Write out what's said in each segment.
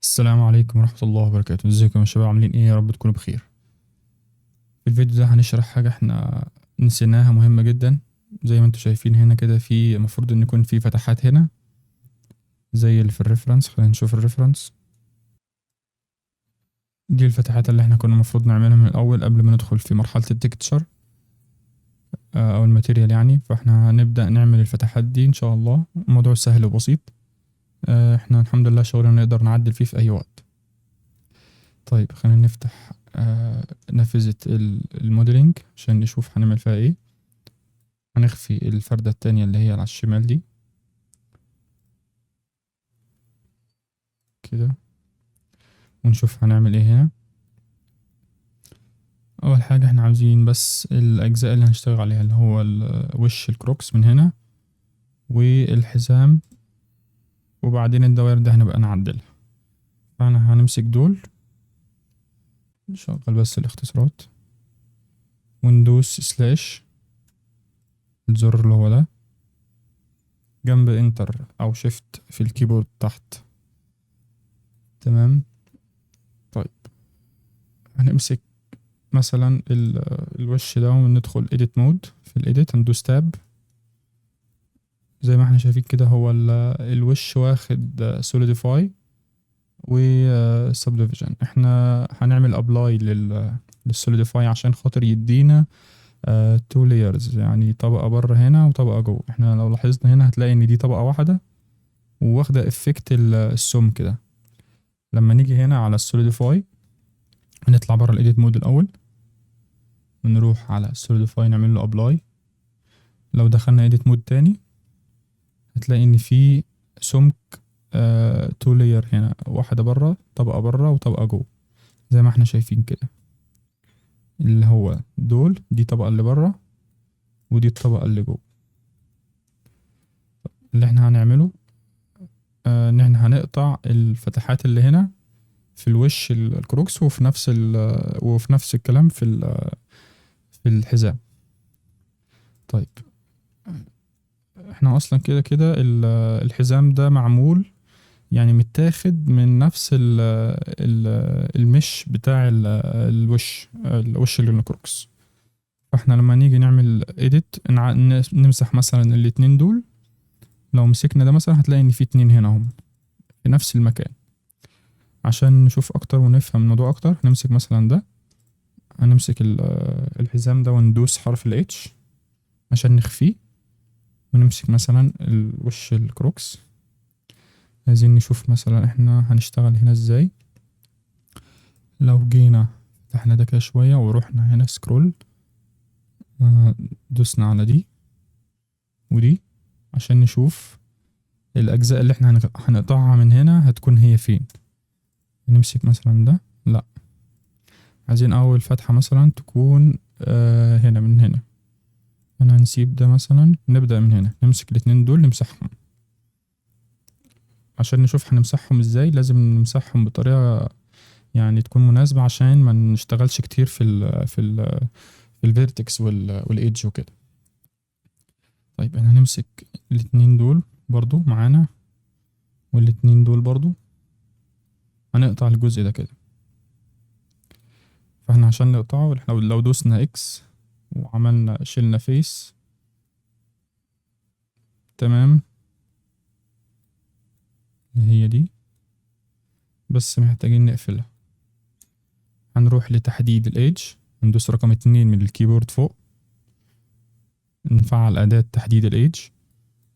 السلام عليكم ورحمة الله وبركاته. ازيكم يا شباب، عاملين ايه؟ يا رب تكونوا بخير. في الفيديو ده هنشرح حاجة احنا نسيناها مهمة جدا. زي ما انتم شايفين هنا كده، في المفروض ان يكون في فتحات هنا زي اللي في الريفرنس. خلينا نشوف الريفرنس. دي الفتحات اللي احنا كنا المفروض نعملها من الاول قبل ما ندخل في مرحلة التكتشر او الماتيريال يعني. فاحنا هنبدأ نعمل الفتحات دي ان شاء الله. الموضوع سهل وبسيط. احنا الحمد لله شغلنا نقدر نعدل فيه في اي وقت. طيب خلينا نفتح نافذة الموديلينج عشان نشوف هنعمل فيها ايه. هنخفي الفردة التانية اللي هي على الشمال دي كده، ونشوف هنعمل ايه هنا. اول حاجة احنا عاوزين بس الاجزاء اللي هنشتغل عليها، اللي هو وش الكروكس من هنا والحزام، وبعدين الدوائر ده هنبقى نعدلها. فانا هنمسك دول، نشغل بس الاختصارات وندوس سلاش، الزر اللي هو ده جنب انتر او شيفت في الكيبورد تحت. تمام. طيب هنمسك مثلا الوش ده وندخل edit mode. في الإيديت هندوس تاب. زي ما احنا شايفين كده، هو الوش واخد solidify و subdivision. احنا هنعمل apply للsolidify عشان خاطر يدينا two layers، يعني طبقة بره هنا وطبقة جوه. احنا لو لاحظنا هنا هتلاقي ان دي طبقة واحدة وواخدة افكت السم كده. لما نيجي هنا على السوليديفاي هنطلع بره الايديت مود الاول ونروح على السوليديفاي نعمل له ابلاي. لو دخلنا ايديت مود تاني هتلاقي ان في سمك تو لاير هنا، واحدة بره، طبقة بره وطبقة جوه، زي ما احنا شايفين كده. اللي هو دي طبقة اللي بره ودي الطبقة اللي جوه. اللي احنا هنعمله ان احنا هنقطع الفتحات اللي هنا في الوش الكروكس، وفي نفس الكلام في الحزام. طيب احنا اصلا كده كده الحزام ده معمول، يعني متاخد من نفس ال المش بتاع الوش الكروكس. فاحنا لما نيجي نعمل edit نمسح مثلا الاتنين دول. لو مسكنا ده مثلا هتلاقي ان في اتنين هنا هم في نفس المكان. عشان نشوف اكتر ونفهم الموضوع اكتر نمسك مثلا ده، هنمسك الحزام ده وندوس حرف ال H عشان نخفيه، ونمسك مثلا الوش الكروكس. عايزين نشوف مثلا احنا هنشتغل هنا ازاي. لو جينا فتحنا ده كده شوية ورحنا هنا سكرول، دوسنا على دي ودي عشان نشوف الأجزاء اللي احنا هنقطعها من هنا هتكون هي فين. نمسك مثلا ده، لا، عايزين أول فتحة مثلا تكون هنا من هنا. أنا هنسيب ده مثلا، نبدأ من هنا نمسك الاتنين دول نمسحهم. عشان نشوف هنمسحهم ازاي لازم نمسحهم بطريقة يعني تكون مناسبة، عشان ما نشتغلش كتير في الفيرتكس والايدج وكده. طيب احنا هنمسك الاتنين دول برضو معانا، والاتنين دول برضو هنقطع الجزء ده كده. فاحنا عشان نقطعه لو دوسنا اكس وعملنا شلنا فيس، تمام، هي دي، بس محتاجين نقفلها. هنروح لتحديد الايدج، ندوس رقم 2 من الكيبورد فوق، نفعل أداة تحديد الايدج،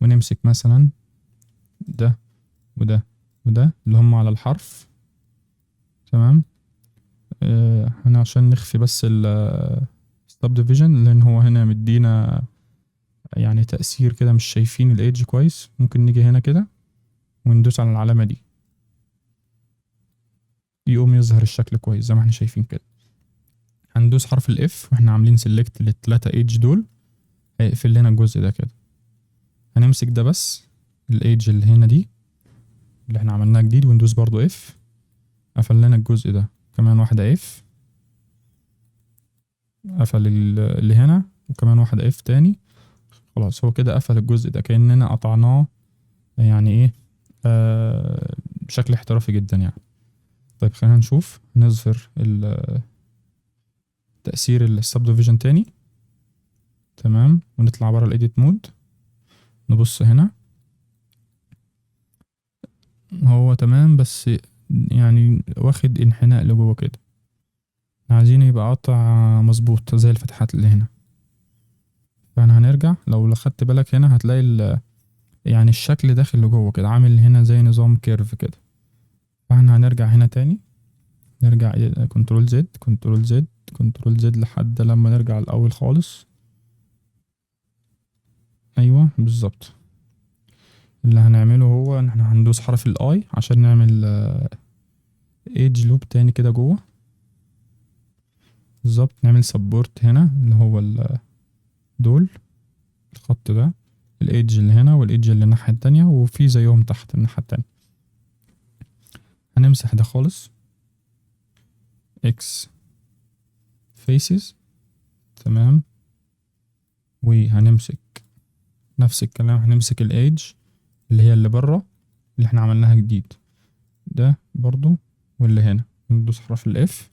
ونمسك مثلا ده وده وده اللي هم على الحرف. تمام. هنا عشان نخفي بس subdivision، لان هو هنا مدينا يعني تأثير كده مش شايفين الايدج كويس. ممكن نيجي هنا كده وندوس على العلامة دي، يقوم يظهر الشكل كويس زي ما احنا شايفين كده. هندوس حرف الاف واحنا عاملين سيلكت للتلاتة ايدج دول، هيقفل لنا الجزء ده كده. هنمسك ده بس، الايدج اللي هنا دي اللي احنا عملناها جديد، وندوس برضو اف، قفل لنا الجزء ده. كمان واحدة اف، قفل اللي هنا، وكمان واحدة اف تاني. خلاص هو كده قفل الجزء ده، كأننا قطعناه يعني ايه، بشكل احترافي جدا يعني. طيب خلينا نشوف نظهر تأثير السبديفيجن تاني. تمام، ونطلع برا الايديت مود، نبص هنا هو تمام، بس يعني واخد انحناء لجوه كده، عايزينه يبقى قطع مظبوط زي الفتحات اللي هنا. فاحنا هنرجع، لو خدت بالك هنا هتلاقي يعني الشكل داخل لجوه كده، عامل هنا زي نظام كيرف كده. فاحنا هنرجع هنا تاني، نرجع كنترول زد كنترول زد كنترول زد لحد لما نرجع الاول خالص. ايوه بالظبط. اللي هنعمله هو ان احنا هندوس حرف الاي عشان نعمل ايدج لوب تاني كده جوه. بالظبط، نعمل سبورت هنا اللي هو دول، الخط ده، الايدج اللي هنا والايدج اللي الناحية التانية، وفي زيهم تحت الناحية التانية. هنمسح ده خالص، اكس فيسز. تمام، وهنمسك نفس الكلام، هنمسك الايدج اللي هي اللي بره اللي احنا عملناها جديد ده برضو، واللي هنا ندوس حرف الاف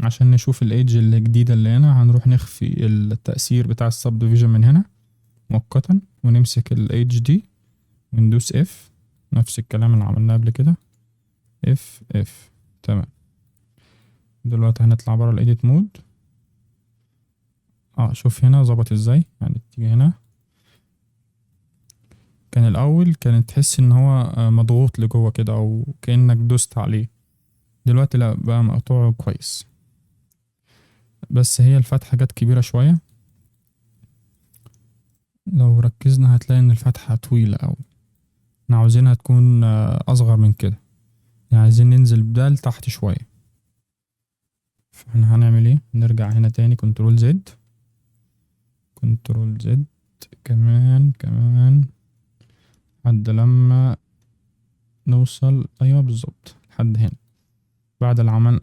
عشان نشوف الايدج الجديدة اللي هنا. هنروح نخفي التأثير بتاع السب ديفيجن من هنا مؤقتا، ونمسك الايدج دي وندوس اف، نفس الكلام اللي عملناه قبل كده، اف. تمام، دلوقتي هنطلع برا الايديت مود. شوف هنا ظبط ازاي، يعني تيجي هنا كان الاول كانت تحس ان هو مضغوط لجوه كده او كأنك دوست عليه، دلوقتي لا، بقى مقطوع كويس. بس هي الفتحة جت كبيرة شوية، لو ركزنا هتلاقي ان الفتحة طويلة اوي، احنا عاوزينها تكون اصغر من كده، يعني عايزين ننزل بده لتحت شوية. فاحنا هنعمل ايه، نرجع هنا تاني كنترول زد كنترول زد كمان لحد لما نوصل، ايوه بالظبط لحد هنا.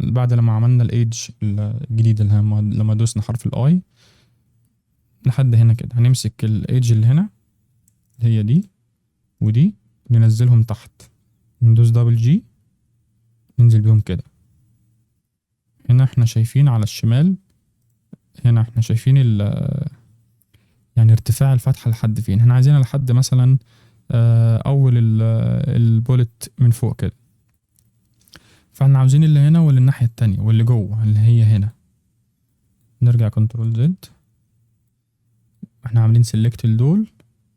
بعد لما عملنا الايدج الجديد اللي لما دوسنا حرف الاي لحد هنا كده، هنمسك الايدج اللي هنا اللي هي دي ودي، ننزلهم تحت، ندوس دبل جي، ننزل بيهم كده. هنا احنا شايفين على الشمال، هنا احنا شايفين يعني ارتفاع الفتحة لحد فين، احنا عايزينها لحد مثلا اول البولت من فوق كده. فاحنا عاوزين اللي هنا واللي الناحية التانية واللي جوه اللي هي هنا. نرجع كنترول زد، احنا عاملين سيلكت لدول،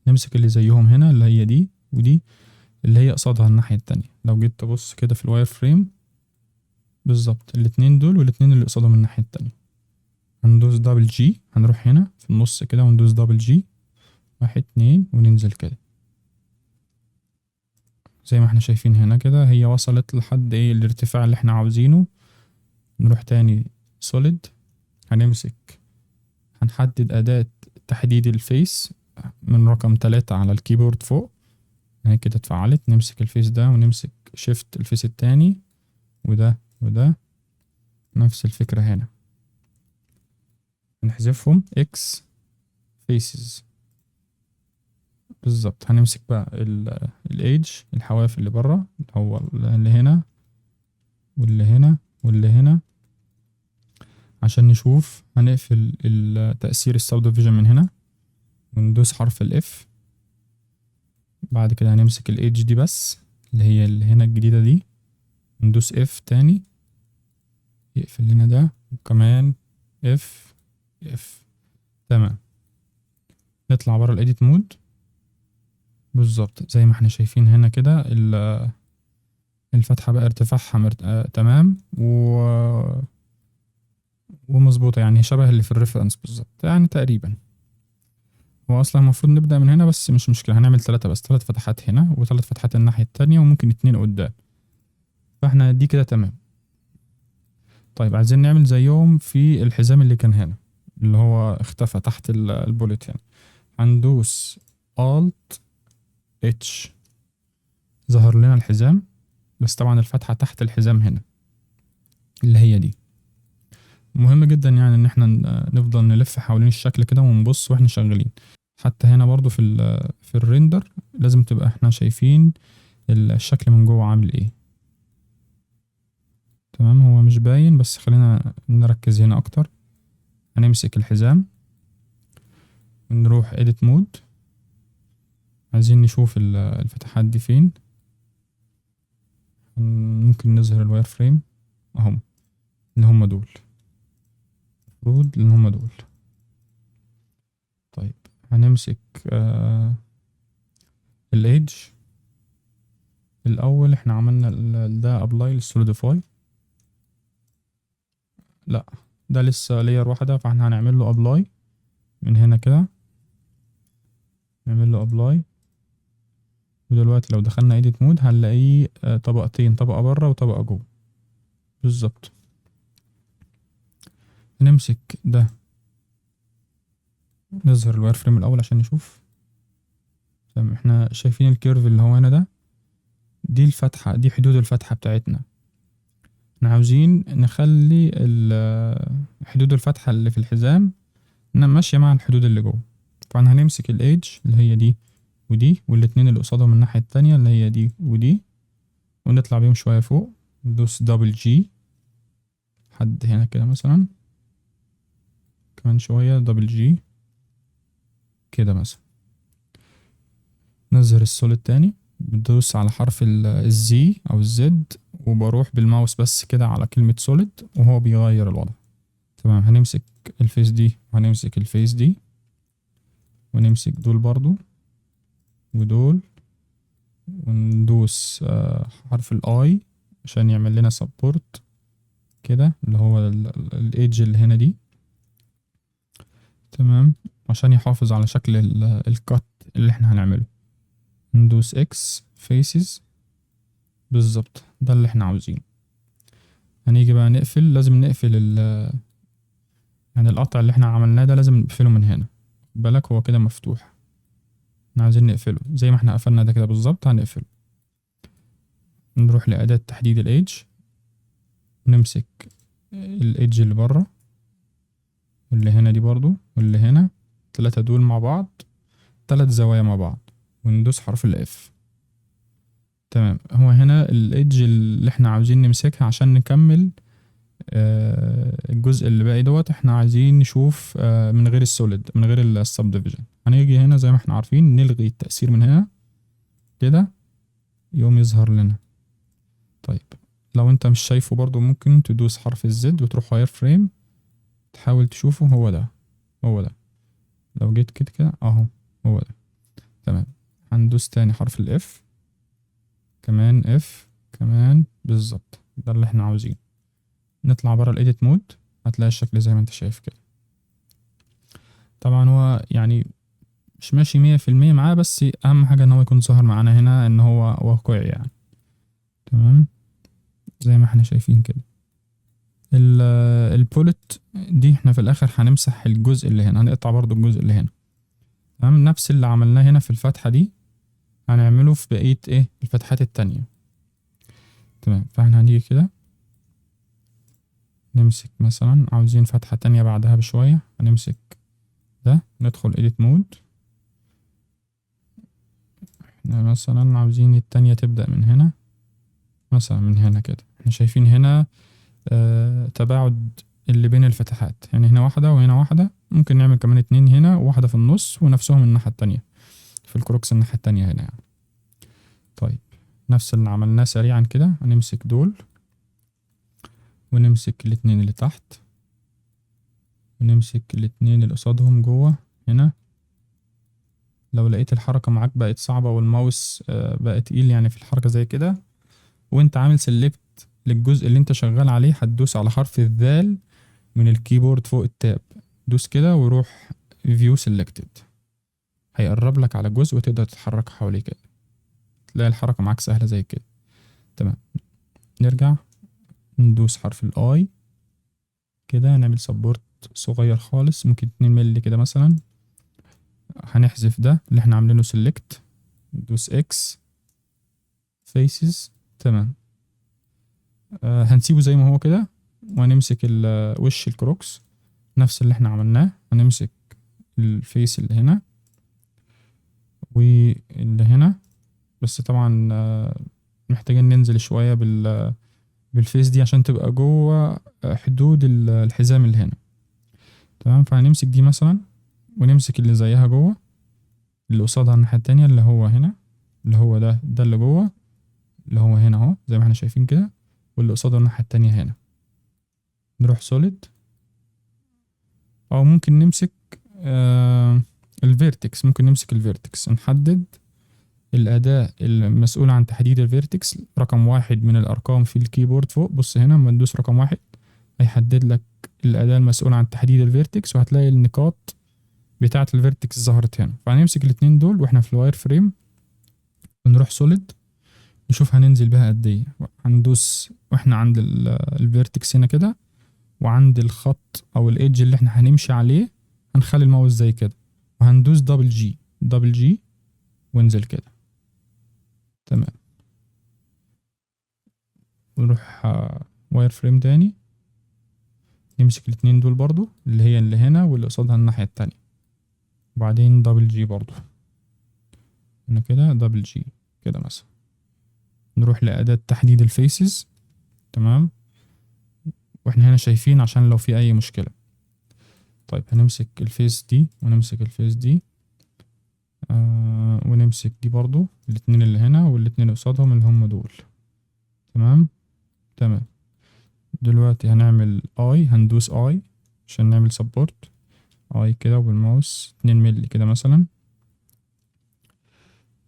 نمسك اللي زيهم هنا اللي هي دي ودي اللي هي قصادها الناحية التانية. لو جيت تبص كده في الواير فريم بالظبط، الاتنين دول والاتنين اللي قصادهم الناحية التانية. هندوس دبل جي، هنروح هنا في النص كده وندوس دبل جي، 1 2 وننزل كده زي ما احنا شايفين هنا كده، هي وصلت لحد ايه الارتفاع اللي احنا عاوزينه. نروح تاني سوليد، هنحدد أداة تحديد الفيس من رقم 3 على الكيبورد فوق، هي كده اتفعلت. نمسك الفيس ده ونمسك شيفت الفيس التاني، وده نفس الفكرة هنا، نحذفهم اكس فيسز بالظبط. هنمسك بقى الايدج الحواف اللي بره، هو اللي هنا واللي هنا واللي هنا، عشان نشوف. هنقفل التأثير السب ديفيجن من هنا وندوس حرف الاف. بعد كده هنمسك الايدج دي بس اللي هي اللي هنا الجديدة دي، ندوس اف تاني يقفل لنا ده، وكمان اف. تمام، نطلع برا الايديت مود بالظبط زي ما احنا شايفين هنا كده، الفتحة بقى ارتفاعها تمام ومظبوطة، يعني شبه اللي في الريفرنس بالظبط يعني تقريبا. هو اصلا المفروض نبدأ من هنا بس مش مشكلة، هنعمل 3 بس، 3 فتحات هنا و3 فتحات الناحية التانية وممكن 2 قدام. فاحنا دي كده تمام. طيب عايزين نعمل زيهم في الحزام اللي كان هنا اللي هو اختفى تحت البوليت هنا. هندوس Alt H، ظهر لنا الحزام، بس طبعا الفتحة تحت الحزام هنا اللي هي دي. مهم جدا يعني ان احنا نفضل نلف حوالين الشكل كده ونبص واحنا شغالين. حتى هنا برضو في الريندر لازم تبقى احنا شايفين الشكل من جوه عامل ايه. تمام. هو مش باين بس خلينا نركز هنا اكتر. هنمسك الحزام ونروح edit mode. عايزين نشوف الفتحات دي فين. ممكن نظهر الواير فريم اهم، اللي هم دول، المفروض ان هم دول. طيب هنمسك الايدج الاول. احنا عملنا ده ابلاي للسوليديفاي، لا ده لسه لاير واحدة، فاحنا هنعمل له ابلاي من هنا كده، نعمل له ابلاي. ودلوقتي لو دخلنا edit مود هنلاقيه طبقتين، طبقة بره وطبقة جوه بالظبط. نمسك ده، نظهر الواير فريم الاول عشان نشوف. تمام، احنا شايفين الكيرف اللي هو هنا ده، دي الفتحة، دي حدود الفتحة بتاعتنا. احنا عاوزين نخلي حدود الفتحة اللي في الحزام ماشية مع الحدود اللي جوه. فاحنا هنمسك الايدج اللي هي دي ودي، والاتنين اللي قصادهم الناحية التانية اللي هي دي ودي، ونطلع بيهم شوية فوق. ندوس دبل جي حد هنا كده مثلا، كمان شوية دبل جي كده مثلا. نظهر السوليد تاني، بدوس على حرف الزي او الزد، وبروح بالماوس بس كده على كلمة سوليد وهو بيغير الوضع. تمام، هنمسك الفيس دي وهنمسك الفيس دي، ونمسك دول برضو ودول، وندوس حرف الاي عشان يعمل لنا سبورت كده، اللي هو الايدج اللي هنا دي. تمام، عشان يحافظ على شكل الكات اللي احنا هنعمله. ندوس اكس فيسز بالظبط، ده اللي احنا عاوزينه. هنيجي بقى نقفل، لازم نقفل يعني القطع اللي احنا عملناه ده لازم نقفله من هنا. بالك هو كده مفتوح، احنا عايزين نقفله زي ما احنا قفلنا ده كده بالظبط، هنقفله. نروح لأداة تحديد الايدج، نمسك الايدج اللي بره واللي هنا دي برضو واللي هنا، التلاتة دول مع بعض، 3 زوايا مع بعض، وندوس حرف الاف. تمام، هو هنا الايدج اللي احنا عاوزين نمسكها عشان نكمل الجزء اللي باقي دوت. احنا عايزين نشوف من غير السوليد، من غير السب ديفيجن. هنيجي هنا زي ما احنا عارفين نلغي التأثير من هنا كده، يقوم يظهر لنا. طيب لو انت مش شايفه برضو ممكن تدوس حرف الزد وتروح واير فريم، تحاول تشوفه. هو ده، هو ده. لو جيت كده كده اهو، هو ده. تمام، هندوس تاني حرف الاف، كمان اف كمان بالظبط، ده اللي احنا عاوزينه. نطلع برا الايديت مود، هتلاقي الشكل زي ما انت شايف كده. طبعا هو يعني مش ماشي 100% معاه، بس اهم حاجة ان هو يكون ظاهر معانا هنا ان هو واقعي يعني. تمام، زي ما احنا شايفين كده. البولت دي احنا في الاخر هنمسح الجزء اللي هنا، هنقطع برضو الجزء اللي هنا. تمام، نفس اللي عملناه هنا في الفتحة دي هنعمله في بقية ايه الفتحات التانية. تمام، فاحنا هنيجي كده نمسك مثلا، عاوزين فتحة تانية بعدها بشوية، هنمسك ده، ندخل edit mode. احنا مثلا عاوزين التانية تبدأ من هنا، مثلا من هنا كده. احنا شايفين هنا تباعد اللي بين الفتحات، يعني هنا واحدة وهنا واحدة، ممكن نعمل كمان 2 هنا وواحدة في النص، ونفسهم الناحية التانية في الكروكس الناحية التانية هنا يعني. طيب نفس اللي عملناه سريعا كده، هنمسك دول ونمسك الاتنين اللي تحت، ونمسك الاتنين اللي قصادهم جوه هنا. لو لقيت الحركة معاك بقت صعبة والماوس بقى تقيل يعني في الحركة زي كده، وانت عامل سيلكت للجزء اللي انت شغال عليه، هتدوس على حرف الذال من الكيبورد فوق التاب. دوس كده وروح view selected، هيقرب لك على جزء وتقدر تتحرك حواليه كده، تلاقي الحركة معاك سهلة زي كده. تمام، نرجع ندوس حرف الاي كده، نعمل سبورت صغير خالص، ممكن 2 مللي كده مثلا. هنحذف ده اللي احنا عاملينه select، ندوس اكس faces. تمام، هنسيبه زي ما هو كده، وهنمسك وش الكروكس نفس اللي احنا عملناه. هنمسك الفيس اللي هنا واللي هنا، بس طبعا محتاجين ننزل شوية بالفيس دي عشان تبقى جوه حدود الحزام اللي هنا. تمام، فهنمسك دي مثلا ونمسك اللي زيها جوه، اللي قصادها الناحية التانية اللي هو هنا، اللي هو ده اللي جوه، اللي هو هنا اهو زي ما احنا شايفين كده، واللي قصاده الناحية التانية هنا. نروح سوليد، او ممكن نمسك الفيرتكس. ممكن نمسك الفيرتكس، نحدد الأداة المسؤولة عن تحديد الفيرتكس رقم 1 من الأرقام في الكيبورد فوق. بص هنا لما ندوس رقم 1 هيحدد لك الأداة المسؤولة عن تحديد الفيرتكس، وهتلاقي النقاط بتاعة الفيرتكس ظهرت هنا. فهنمسك الاتنين دول واحنا في الواير فريم، ونروح سوليد نشوف هننزل بها قد ايه. هندوس واحنا عند الفيرتكس هنا كده، وعند الخط او الايدج اللي احنا هنمشي عليه هنخلي الماوس زي كده، وهندوس دبل جي وانزل كده. تمام، ونروح واير فريم تاني، نمسك الاتنين دول برضو اللي هي اللي هنا واللي قصادها الناحية التانية، وبعدين دبل جي برضو هنا كده، دبل جي كده مثلا. نروح لأداة تحديد الفيسز. تمام، واحنا هنا شايفين عشان لو في اي مشكلة. طيب هنمسك الفيس دي ونمسك الفيس دي، ونمسك دي برضو، الاتنين اللي هنا والاتنين اللي قصادهم اللي هم دول. تمام. تمام، دلوقتي هنعمل هندوس عشان نعمل سبورت كده، وبالماوس 2 مللي كده مثلا.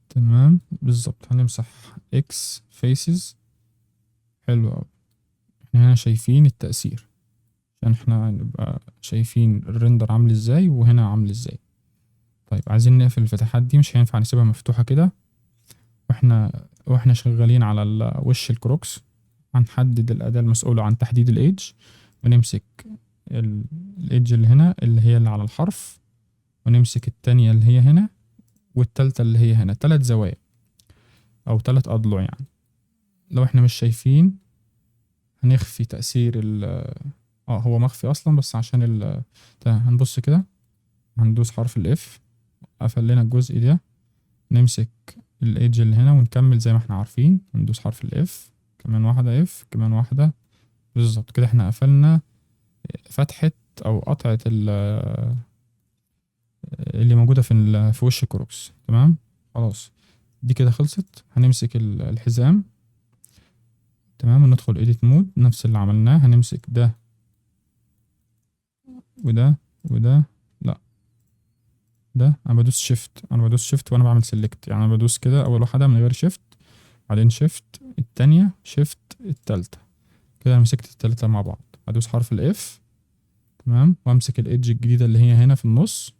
تمام بالظبط، هنمسح اكس فيسز. حلو اوي، احنا هنا شايفين التأثير عشان احنا نبقى شايفين الريندر عامل ازاي وهنا عامل ازاي. طيب عايزين نقفل الفتحات دي، مش هينفع نسيبها مفتوحة كده. واحنا شغالين على وش الكروكس هنحدد الأداة المسؤولة عن تحديد الايدج، ونمسك الايدج اللي هنا اللي هي اللي على الحرف، ونمسك التانية اللي هي هنا، والتالتة اللي هي هنا. 3 زوايا او 3 اضلع يعني. لو احنا مش شايفين هنخفي تأثير هو مخفي اصلا، بس عشان هنبص كده، هندوس حرف الاف، قفل لنا الجزء ده. نمسك الايدج اللي هنا ونكمل زي ما احنا عارفين، ندوس حرف الاف، كمان واحدة اف، كمان واحدة. بالظبط كده احنا قفلنا فتحة او قطعة اللي موجودة في وش الكروكس. تمام، خلاص دي كده خلصت. هنمسك الحزام. تمام، وندخل edit مود، نفس اللي عملناه. هنمسك ده وده. لا، ده انا بدوس شيفت وانا بعمل سيلكت، يعني انا بدوس كده اول واحدة من غير شيفت، بعدين شيفت التانية، شيفت التالتة، كده انا مسكت التلاتة مع بعض. هدوس حرف الاف. تمام، وامسك الايدج الجديدة اللي هي هنا في النص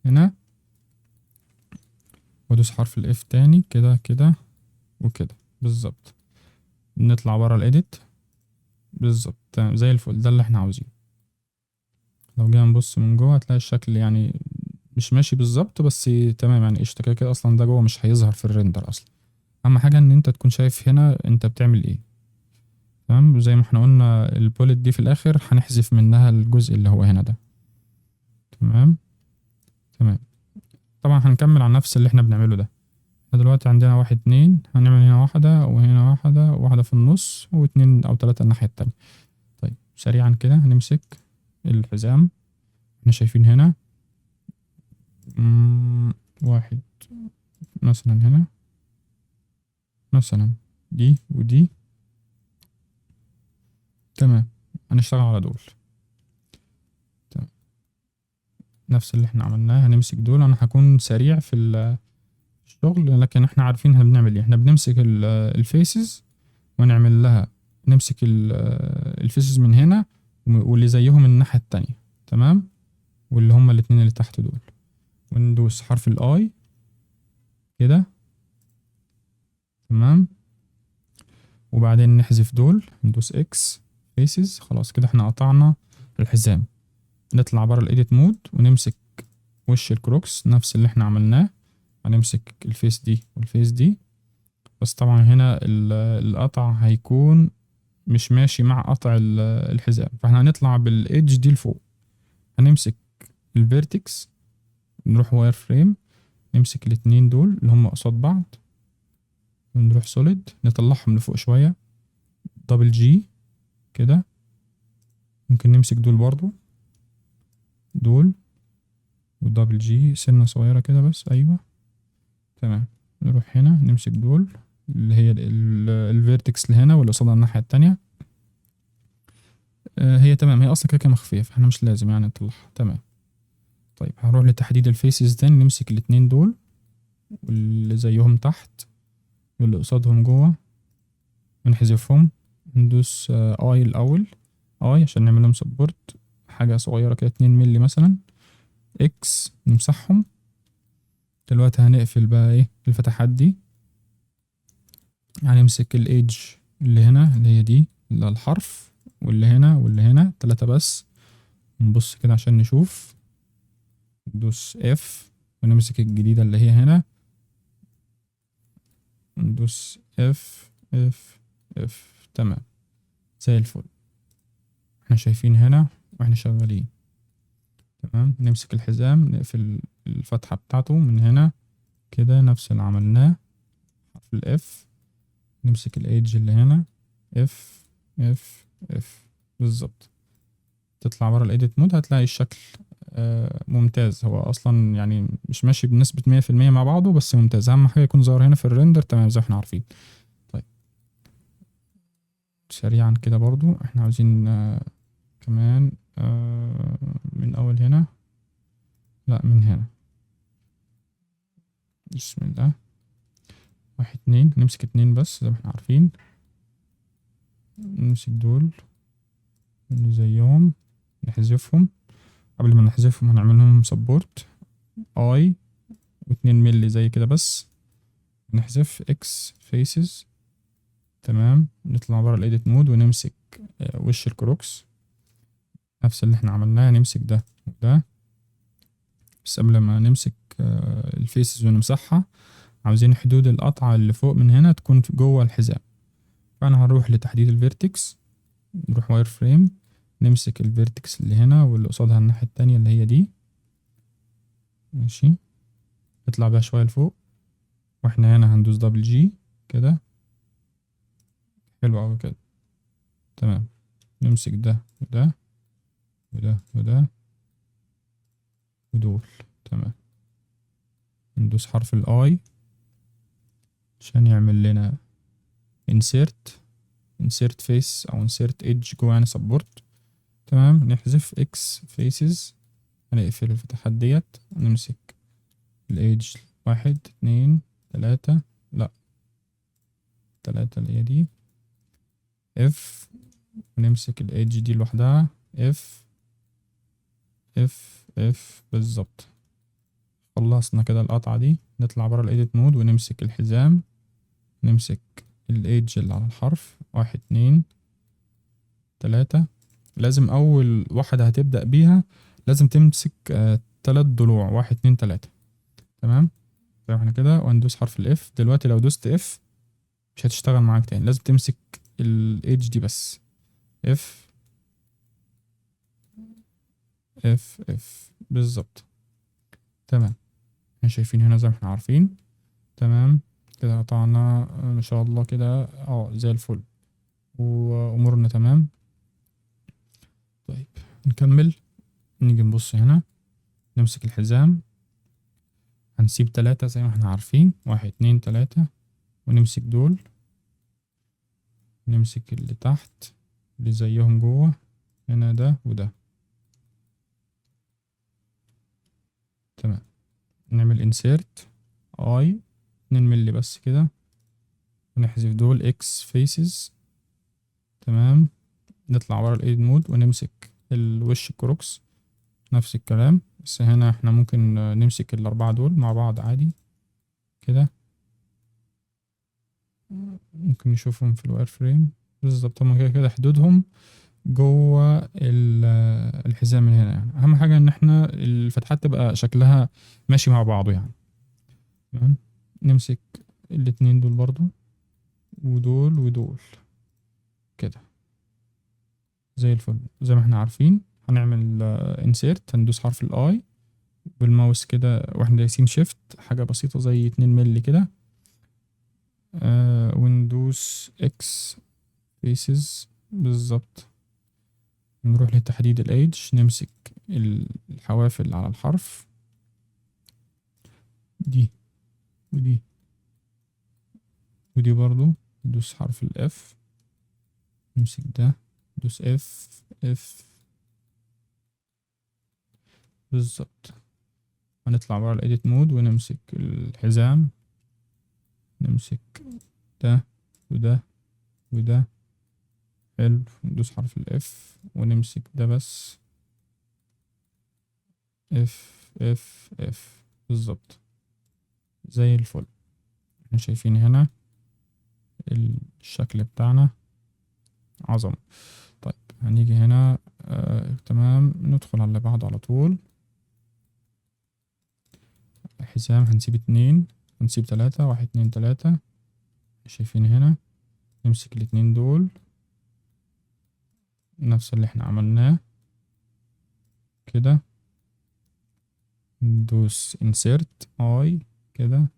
هنا، وادوس حرف الاف تاني كده كده وكده. بالظبط، نطلع برا الايديت. بالظبط، تمام زي الفل، ده اللي احنا عاوزينه. لو جينا نبص من جوه هتلاقي الشكل يعني مش ماشي بالظبط، بس تمام يعني قشطة. كده كده اصلا ده جوه مش هيظهر في الريندر اصلا. اهم حاجة ان انت تكون شايف هنا انت بتعمل ايه. تمام، زي ما احنا قلنا البوليت دي في الاخر هنحذف منها الجزء اللي هو هنا ده. تمام. تمام، طبعا هنكمل على نفس اللي احنا بنعمله ده. احنا دلوقتي عندنا 1 2، هنعمل هنا واحدة وهنا واحدة، وواحدة في النص، و2 أو 3 الناحية التانية. طيب سريعا كده هنمسك الحزام. احنا شايفين هنا 1 مثلا، هنا مثلا دي ودي. تمام، هنشتغل على دول. تمام، نفس اللي احنا عملناه هنمسك دول. انا هكون سريع في الشغل، لكن احنا عارفين احنا بنعمل ايه. احنا بنمسك الفيسز ونعمل لها، نمسك الفيسز من هنا واللي زيهم من الناحية التانية. تمام، واللي هما الاتنين اللي تحت دول، وندوس حرف الاي كده. تمام، وبعدين نحذف دول، ندوس اكس فيسز. خلاص كده احنا قطعنا الحزام. نطلع برا الايديت مود ونمسك وش الكروكس نفس اللي احنا عملناه. هنمسك الفيس دي والفيس دي، بس طبعا هنا القطع هيكون مش ماشي مع قطع الحزام، فاحنا هنطلع بالايدج دي لفوق. هنمسك الفيرتكس، نروح واير فريم، نمسك الاتنين دول اللي هم قصاد بعض، ونروح سوليد نطلعهم لفوق شوية دبل جي كده. ممكن نمسك دول برضو، دول والدبل جي سنة صغيرة كده بس. أيوة تمام. نروح هنا نمسك دول اللي هي الفيرتكس اللي هنا واللي قصادها الناحية التانية. هي تمام، هي أصلا كده مخفية فاحنا مش لازم يعني نطلعها. تمام. طيب هنروح لتحديد الفيسز تاني، نمسك الاتنين دول واللي زيهم تحت واللي قصادهم جوه ونحذفهم. ندوس اي الأول، اي عشان نعملهم سبورت، حاجة صغيرة كده 2 ملي مثلا. اكس نمسحهم. دلوقتي هنقفل بقى ايه الفتحات دي. هنمسك الايدج اللي هنا اللي هي دي اللي الحرف، واللي هنا واللي هنا 3 بس. نبص كده عشان نشوف. ندوس اف ونمسك الجديدة اللي هي هنا. ندوس اف اف اف. تمام زي الفل. احنا شايفين هنا واحنا شغالين. تمام. نمسك الحزام نقفل الفتحة بتاعته من هنا كده نفس اللي عملناه. حرف الاف. نمسك الايدج اللي هنا اف اف اف بالظبط. تطلع برا الايديت مود هتلاقي الشكل ممتاز. هو اصلا يعني مش ماشي بنسبة 100% مع بعضه بس ممتاز. اهم حاجة يكون ظاهر هنا في الريندر تمام زي ما احنا عارفين. طيب سريعا كده برضو احنا عاوزين كمان من اول هنا، لا من هنا. بسم الله. 1 2 نمسك 2 بس زي ما احنا عارفين. نمسك دول اللي زيهم نحذفهم. قبل ما نحذفهم هنعملهم سبورت اي و2 ملي زي كده بس. نحذف اكس فيسز. تمام. نطلع برا الايديت مود ونمسك وش الكروكس نفس اللي احنا عملناه. نمسك ده وده بس قبل ما نمسك الفيسز ونمسحها عاوزين حدود القطعة اللي فوق من هنا تكون جوه الحزام. فانا هنروح لتحديد الفيرتكس، نروح واير فريم، نمسك الفيرتكس اللي هنا واللي قصادها الناحية التانية اللي هي دي. ماشي. نطلع بيها شوية لفوق واحنا هنا هندوس دبل جي كده. حلو اوي كده. تمام. نمسك ده وده وده وده ودول. تمام. ندوس حرف الاي عشان يعمل لنا insert face او insert edge جوه يعني support. تمام. نحذف x faces. هنقفل الفتحات ديت ونمسك الايدج 1 2 3 لا 3 اللي هي دي f. ونمسك الايدج دي لوحدها f f f بالظبط. خلصنا كده القطعة دي. نطلع برا الايديت مود ونمسك الحزام. نمسك الايدج اللي على الحرف 1 2 3. لازم اول واحدة هتبدأ بيها لازم تمسك 3 ضلوع 1 2 3. تمام. فاحنا كده وهندوس حرف الاف. دلوقتي لو دوست اف مش هتشتغل معاك تاني، لازم تمسك الايدج دي بس. اف اف اف بالظبط. تمام. احنا شايفين هنا زي ما احنا عارفين. تمام كده قطعنا ما شاء الله كده زي الفل وامورنا تمام. طيب نكمل. نيجي نبص هنا نمسك الحزام. هنسيب 3 زي ما احنا عارفين 1 2 3 ونمسك دول. نمسك اللي تحت اللي زيهم جوه هنا ده وده. تمام. نعمل insert اي 2 ملي بس كده ونحذف دول اكس فيسز. تمام. نطلع ورا الايد مود ونمسك الوش الكروكس نفس الكلام بس هنا احنا ممكن نمسك ال4 دول مع بعض عادي كده. ممكن نشوفهم في الواير فريم بالظبط. هما كده كده حدودهم جوه الحزام من هنا. يعني اهم حاجة ان احنا الفتحات تبقى شكلها ماشي مع بعضه يعني. تمام. نمسك الاتنين دول برضو ودول ودول كده زي الفل. زي ما احنا عارفين هنعمل insert. هندوس حرف الاي بالماوس كده واحنا دايسين شيفت حاجة بسيطة زي 2 ملي كده. وندوس اكس faces بالظبط. نروح لتحديد الايدج، نمسك الحوافل على الحرف دي ودي ودي برضو، ندوس حرف الاف، نمسك ده، ندوس اف بالظبط. هنطلع بره الايديت مود ونمسك الحزام، نمسك ده وده وده، حلو. ندوس حرف الاف ونمسك ده بس، اف بالظبط زي الفل. احنا شايفين هنا الشكل بتاعنا عظمة. طيب هنيجي هنا تمام، ندخل على اللي بعده على طول. الحزام هنسيب 2، هنسيب 3، 1 2 3. شايفين هنا نمسك الاتنين دول، نفس اللي احنا عملناه كده، ندوس insert I كده،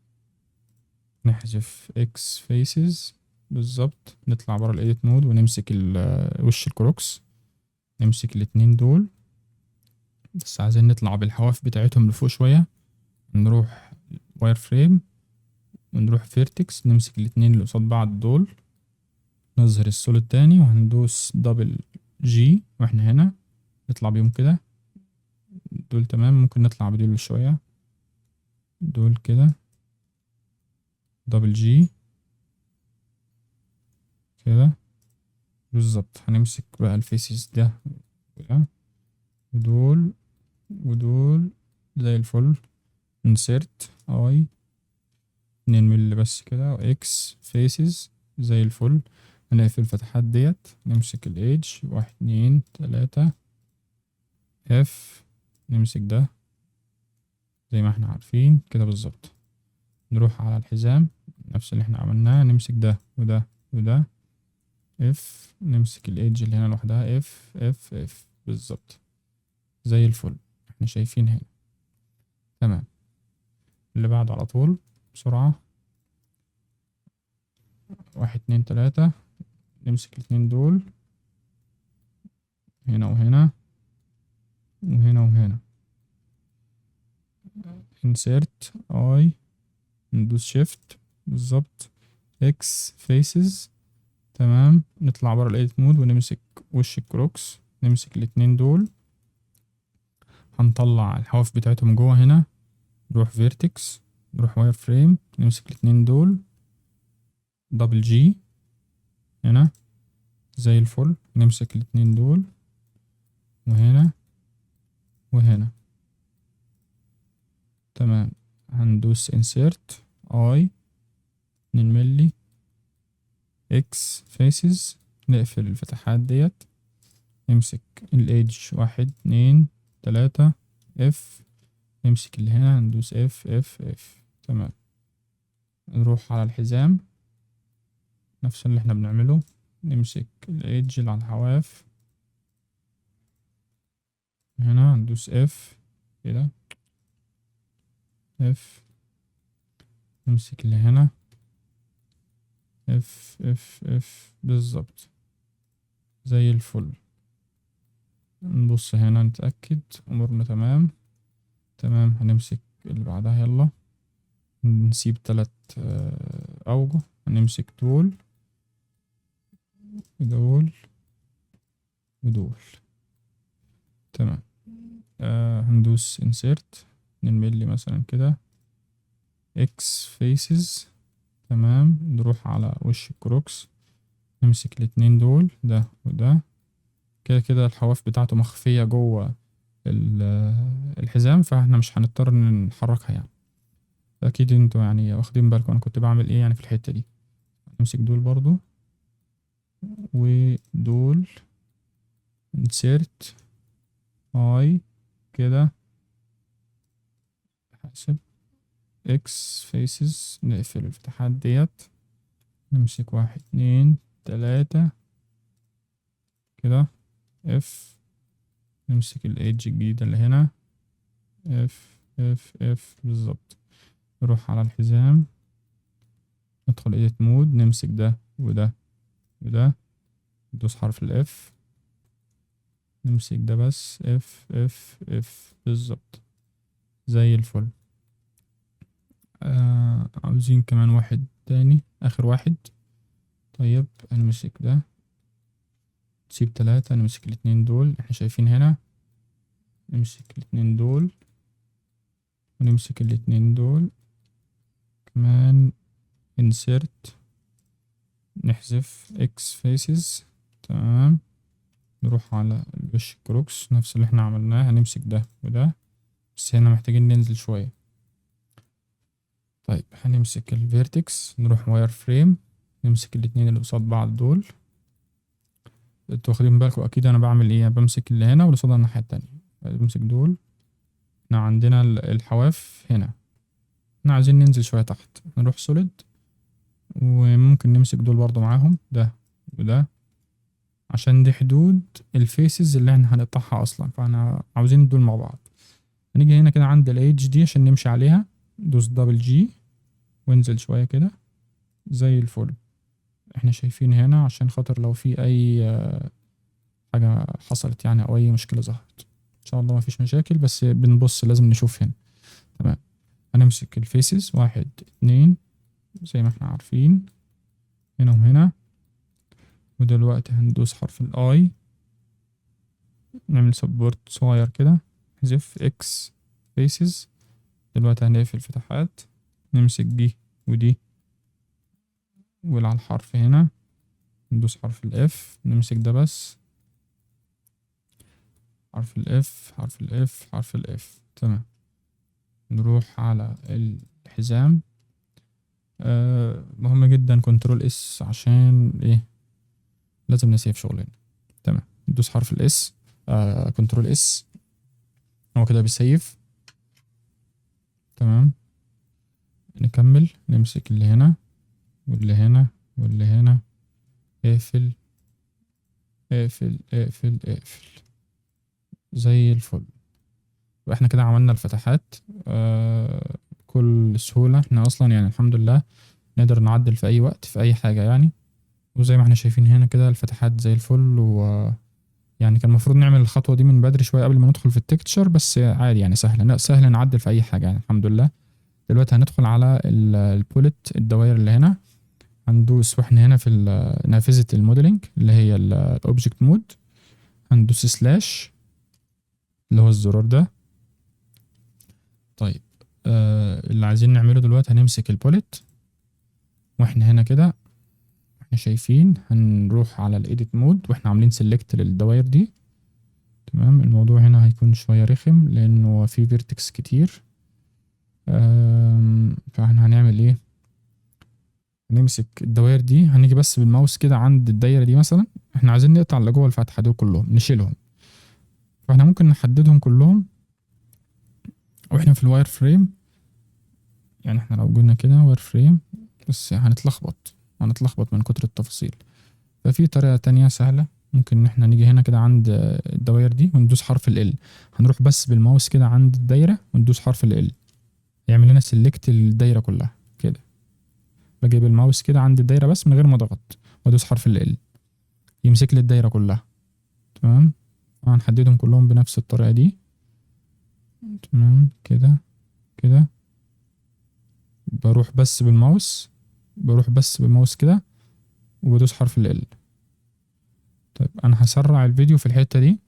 نحذف X faces بالظبط. نطلع برا الايديت مود ونمسك وش الكروكس، نمسك الاتنين دول، بس عايزين نطلع بالحواف بتاعتهم لفوق شوية. نروح واير فريم ونروح فيرتكس، نمسك الاتنين اللي قصاد بعض دول، نظهر السوليد تاني وهندوس دبل جي واحنا هنا، نطلع بيهم كده دول تمام. ممكن نطلع بدول شوية دول كده، دبل جي كده بالظبط. هنمسك بقى الفيسز ده كده، ودول ودول زي الفل. insert اي 2 مللي بس كده، واكس فيسز زي الفل. هنقفل الفتحات ديت، نمسك الايدج 1 2 3 اف، نمسك ده زي ما احنا عارفين كده بالظبط. نروح على الحزام نفس اللي احنا عملناه، نمسك ده وده وده اف، نمسك الايدج اللي هنا لوحدها اف بالظبط زي الفل. احنا شايفين هنا تمام. اللي بعده على طول بسرعة، 1 2 3. نمسك الاتنين دول هنا وهنا وهنا وهنا، insert I، ندوس shift بالظبط X faces تمام. نطلع برا الايديت مود ونمسك وش الكروكس، نمسك الاتنين دول، هنطلع الحواف بتاعتهم جوه هنا. نروح فيرتكس، نروح واير فريم، نمسك الاتنين دول، دبل جي هنا زي الفل. نمسك الاتنين دول وهنا وهنا تمام. هندوس insert I 2 ملي X faces، نقفل الفتحات ديت، نمسك الايدج 1 2 3 F، نمسك اللي هنا ندوس اف تمام. نروح على الحزام نفس اللي احنا بنعمله، نمسك الايدج اللي على الحواف هنا، ندوس اف كده اف، نمسك اللي هنا اف بالظبط زي الفل. نبص هنا نتأكد امورنا تمام تمام. هنمسك اللي بعدها، يلا نسيب 3 اوجه، هنمسك دول ودول ودول تمام. هندوس insert 2 ملي مثلا كده X faces تمام. نروح على وش الكروكس، نمسك الاتنين دول ده وده كده كده. الحواف بتاعته مخفية جوه الحزام، فاحنا مش هنضطر نحركها يعني. اكيد انتوا يعني واخدين بالكم انا كنت بعمل ايه يعني في الحتة دي. نمسك دول برضو ودول، insert I كده، حسب X faces، نقفل الفتحات ديت، نمسك 1 2 3 كده F، نمسك الايدج الجديدة اللي هنا اف بالظبط. نروح على الحزام، ندخل edit مود، نمسك ده وده وده ندوس حرف الاف، نمسك ده بس اف اف اف بالظبط زي الفل. عاوزين كمان واحد تاني، اخر واحد. طيب هنمسك ده، تسيب 3، نمسك الاتنين دول احنا شايفين هنا، نمسك الاتنين دول ونمسك الاتنين دول كمان، insert، نحذف x faces. تمام، نروح على الوش كروكس نفس اللي احنا عملناه، هنمسك ده وده بس هنا محتاجين ننزل شوية. طيب هنمسك الفيرتكس، نروح واير فريم، نمسك الاتنين اللي قصاد بعض دول. انتوا واخدين بالكم اكيد انا بعمل ايه؟ بمسك اللي هنا واللي قصادها الناحية التانية، بمسك دول. احنا عندنا الحواف هنا، احنا عايزين ننزل شوية تحت، نروح سوليد وممكن نمسك دول برضو معاهم، ده وده، عشان دي حدود الفيسز اللي احنا هنقطعها اصلا، فاحنا عاوزين دول مع بعض. هنيجي هنا كده عند الايدج دي عشان نمشي عليها، دوس دبل جي وانزل شوية كده زي الفل. احنا شايفين هنا عشان خاطر لو في اي حاجة حصلت يعني او اي مشكلة ظهرت، ان شاء الله ما فيش مشاكل بس بنبص لازم نشوف هنا. تمام، هنمسك الفيسز 1 2 زي ما احنا عارفين هنا وهنا، ودلوقتي هندوس حرف الاي، نعمل سبورت صغير كده، نحذف اكس فيسز. دلوقتي هنقفل فتحات، نمسك دي ودي واللي على الحرف هنا، ندوس حرف الاف، نمسك ده بس، حرف الاف حرف الاف حرف الاف. تمام، نروح على الحزام. مهم جدا كنترول اس عشان ايه؟ لازم نسيف شغلنا. تمام، ندوس حرف الاس، كنترول اس، هو كده بيسيف. تمام، نكمل، نمسك اللي هنا واللي هنا واللي هنا، اقفل اقفل اقفل اقفل زي الفل. واحنا كده عملنا الفتحات بكل سهولة. احنا اصلا يعني الحمد لله نقدر نعدل في اي وقت في اي حاجة يعني، وزي ما احنا شايفين هنا كده الفتحات زي الفل. و يعني كان المفروض نعمل الخطوة دي من بدري شوية قبل ما ندخل في التكتشر، بس عادي يعني سهل نعدل في اي حاجة يعني الحمد لله. دلوقتي هندخل على البوليت، الدوائر اللي هنا، هندوس واحنا هنا في نافذة الموديلنج اللي هي الاوبجكت مود، هندوس سلاش اللي هو الزرار ده. طيب اللي عايزين نعمله دلوقتي هنمسك البوليت واحنا هنا كده، احنا شايفين هنروح على الايديت مود واحنا عاملين سيلكت للدوائر دي. تمام، الموضوع هنا هيكون شوية رخم لانه في فيرتكس كتير. فاحنا هنعمل ايه؟ هنمسك الدوائر دي، هنيجي بس بالماوس كده عند الدايرة دي مثلا، احنا عايزين نقطع اللي جوه الفتحة دول كلهم نشيلهم، فاحنا ممكن نحددهم كلهم واحنا في الواير فريم. يعني احنا لو قلنا كده واير فريم بس هنتلخبط من كتر التفاصيل. ففي طريقة تانية سهلة، ممكن ان احنا نيجي هنا كده عند الدوائر دي وندوس حرف ال، هنروح بس بالماوس كده عند الدايرة وندوس حرف ال، يعمل لنا سيلكت الدايرة كلها كده. بجيب الماوس كده عند الدايرة بس من غير ما اضغط وادوس حرف ال، يمسك لي الدايرة كلها. تمام، هنحددهم كلهم بنفس الطريقة دي. تمام كده كده، بروح بس بالماوس كده وبدوس حرف ال. طيب انا هسرع الفيديو في الحتة دي.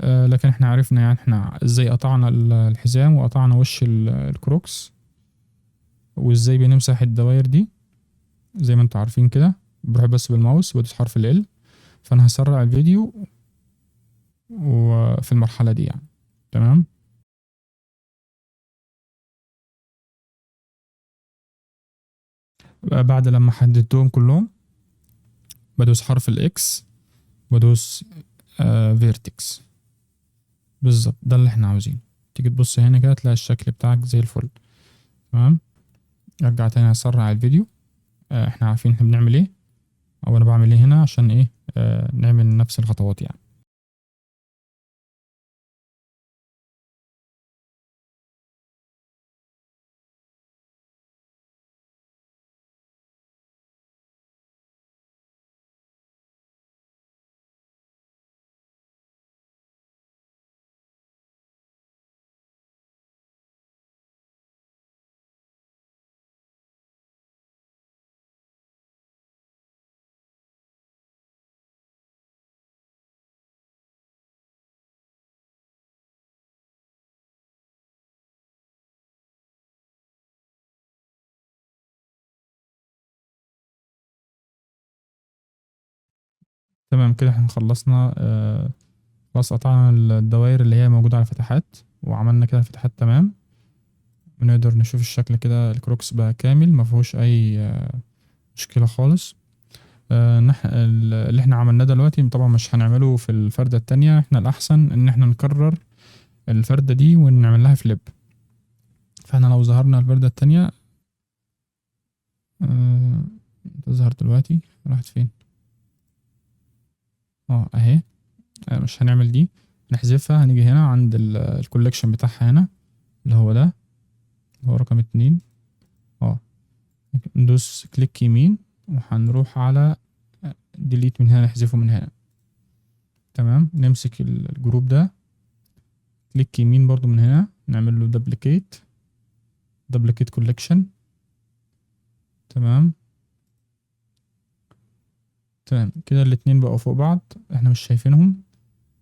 لكن احنا عرفنا يعني احنا ازاي قطعنا الحزام وقطعنا وش الكروكس، وازاي بنمسح الدوائر دي زي ما انتوا عارفين كده. بروح بس بالماوس وبدوس حرف ال، فانا هسرع الفيديو وفي المرحلة دي يعني. تمام، بعد لما حددتهم كلهم بدوس حرف الاكس، بدوس فيرتكس بالظبط، ده اللي احنا عاوزينه. تيجي تبص هنا كده تلاقي الشكل بتاعك زي الفل. تمام، ارجع تاني اسرع الفيديو. احنا عارفين احنا بنعمل ايه، او انا بعمل ايه هنا عشان ايه نعمل نفس الخطوات يعني. تمام كده احنا خلصنا. خلاص قطعنا الدوائر اللي هي موجودة على الفتحات، وعملنا كده الفتحات تمام. ونقدر نشوف الشكل كده، الكروكس بقى كامل مفيهوش اي مشكلة خالص. اللي احنا عملناه دلوقتي طبعا مش هنعمله في الفردة التانية، احنا الأحسن ان احنا نكرر الفردة دي ونعمل لها فليب. فاحنا لو ظهرنا الفردة التانية تظهر دلوقتي، راحت فين؟ اهي. مش هنعمل دي، نحذفها. هنيجي هنا عند الكولكشن بتاعها هنا اللي هو ده، اللي هو رقم 2. ندوس كليك يمين وهنروح على ديليت من هنا، نحذفه من هنا. تمام. نمسك الجروب ده، كليك يمين برضو من هنا، نعمل له دبليكيت كولكشن. تمام كده الاتنين بقوا فوق بعض، احنا مش شايفينهم.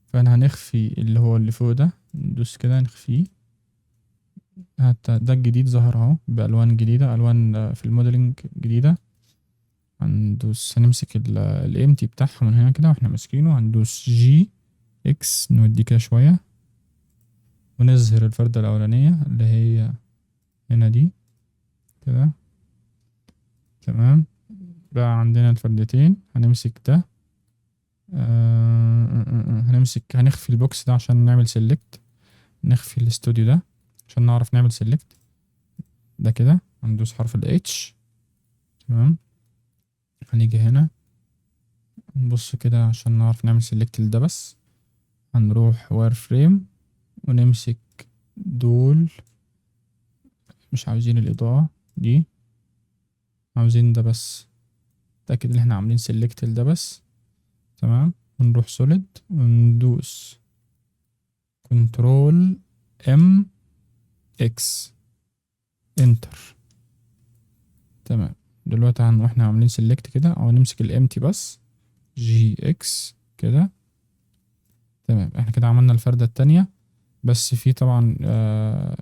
فانا هنخفي اللي هو اللي فوق ده، ندوس كده نخفيه. حتى ده الجديد ظهر اهو بألوان جديدة، ألوان في الموديلنج جديدة. هنمسك الامتي بتاعها من هنا كده واحنا ماسكينه، هندوس جي اكس نودي كده شوية، ونظهر الفردة الأولانية اللي هي هنا دي كده. تمام. بقى عندنا الفردتين. هنمسك ده، هنخفي البوكس ده عشان نعمل سيلكت. نخفي الاستوديو ده عشان نعرف نعمل سيلكت. ده كده هندوس حرف ال H. تمام. هنيجي هنا نبص كده عشان نعرف نعمل سيلكت لده بس. هنروح واير فريم ونمسك دول، مش عاوزين الإضاءة دي، عاوزين ده بس. نتأكد ان احنا عاملين سيلكت لده بس. تمام. ونروح سوليد وندوس كنترول ام اكس انتر. تمام. دلوقتي واحنا عاملين سيلكت كده، او نمسك الامتي بس، جي اكس كده. تمام. احنا كده عملنا الفردة التانية، بس في طبعا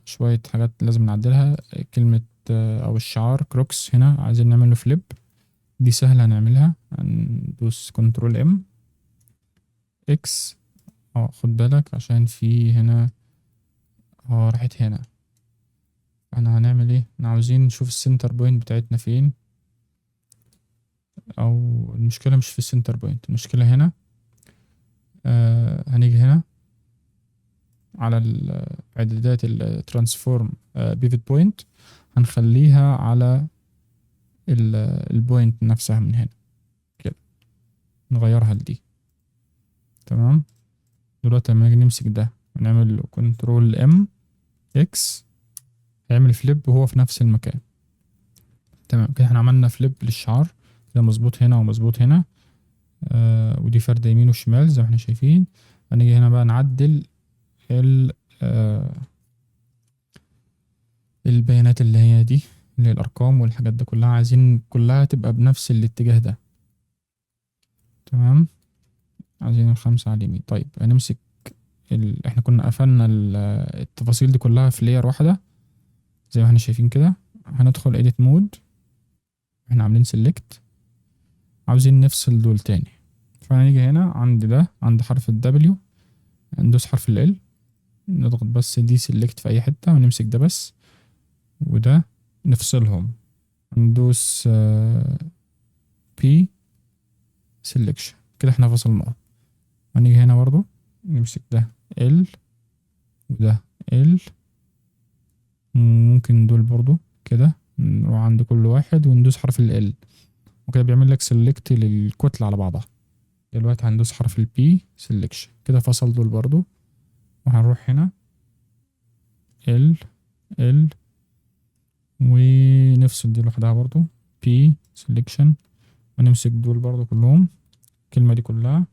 شوية حاجات لازم نعدلها. كلمة او الشعار كروكس هنا عايزين نعمله فليب. دي سهلة نعملها، هندوس كنترول ام اكس. خد بالك عشان في هنا راحت هنا. احنا هنعمل ايه؟ احنا عاوزين نشوف السنتر بوينت بتاعتنا فين، او المشكلة مش في السنتر بوينت، المشكلة هنا. هنيجي هنا على اعدادات الترانسفورم بيفت بوينت، هنخليها على البوينت نفسها من هنا كده، نغيرها لدي. تمام. دلوقتي لما نيجي نمسك ده ونعمل كنترول ام اكس، هيعمل فليب وهو في نفس المكان. تمام كده احنا عملنا فليب للشعار كده، مظبوط هنا ومظبوط هنا. ودي فردة يمين وشمال زي ما احنا شايفين. هنيجي هنا بقى نعدل البيانات اللي هي دي، اللي هي الارقام والحاجات ده كلها، عايزين كلها تبقى بنفس الاتجاه ده. تمام. عايزين الخمسة على اليمين. طيب هنمسك احنا كنا قفلنا التفاصيل دي كلها في لاير واحدة زي ما احنا شايفين كده. هندخل edit mode، احنا عاملين select، عاوزين نفصل دول تاني. فهنيجي هنا عند ده، عند حرف ال W، ندوس حرف ال L، نضغط بس دي select في اي حتة، ونمسك ده بس وده نفصلهم. ندوس P selection كده احنا فصلناه. هنيجي هنا برضو نمسك ده L وده L، ممكن دول برضو كده، نروح عند كل واحد وندوس حرف ال L، وكده بيعمل لك سيلكت للكتلة على بعضها. دلوقتي هندوس حرف ال P selection كده فصل دول برضو. وهنروح هنا L L ونفصل دي لوحدها برضو P selection، ونمسك دول برضو كلهم، الكلمة دي كلها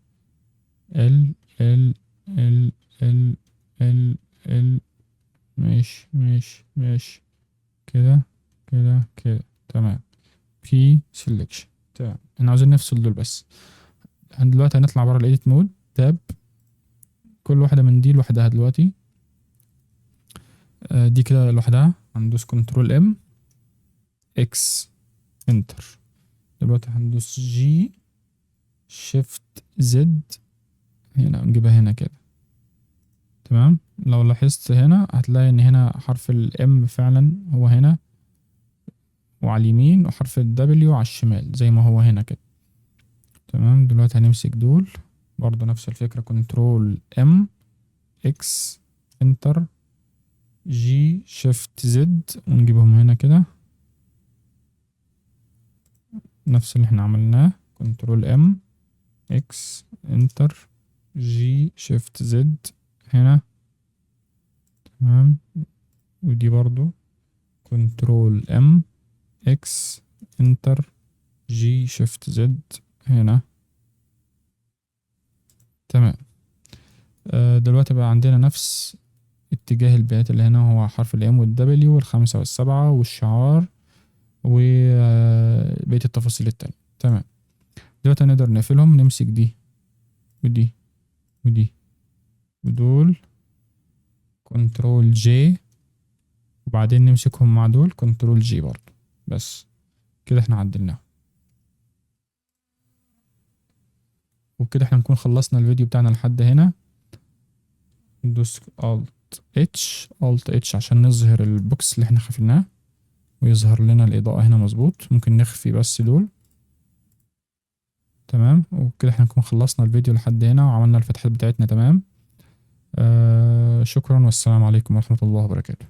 L L L L L L. ماشي ماشي ماشي كده كده كده. تمام. P selection. تمام. احنا عاوزين نفصل دول بس. دلوقتي هنطلع بره الايديت مود، تاب كل واحدة من دي لوحدها دلوقتي. دي كده لوحدها، هندوس كنترول ام اكس انتر. دلوقتي هندوس جي شيفت زد هنا، نجيبها هنا كده. تمام. لو لاحظت هنا هتلاقي ان هنا حرف الام فعلا هو هنا وعلى اليمين، وحرف الدبليو على الشمال زي ما هو هنا كده. تمام. دلوقتي هنمسك دول برضو نفس الفكرة، كنترول ام اكس انتر جي شيفت زد، ونجيبهم هنا كده نفس اللي احنا عملناه، كنترول ام اكس انتر جي شيفت زد هنا. تمام. ودي برضو كنترول ام اكس انتر جي شيفت زد هنا. تمام. دلوقتي بقى عندنا نفس اتجاه البيانات اللي هنا، هو حرف الام والدبليو والخمسة والسبعة والشعار وبقية التفاصيل التانية. تمام. دلوقتي نقدر نقفلهم، نمسك دي ودي ودي ودول كنترول جي، وبعدين نمسكهم مع دول كنترول جي برضو. بس كده احنا عدلناهم، وبكده احنا نكون خلصنا الفيديو بتاعنا لحد هنا. ندوس الت اتش عشان نظهر البوكس اللي احنا خفيناه ويظهر لنا الإضاءة هنا مظبوط. ممكن نخفي بس دول. تمام. وكده احنا نكون خلصنا الفيديو لحد هنا وعملنا الفتحات بتاعتنا. تمام. شكرا، والسلام عليكم ورحمة الله وبركاته.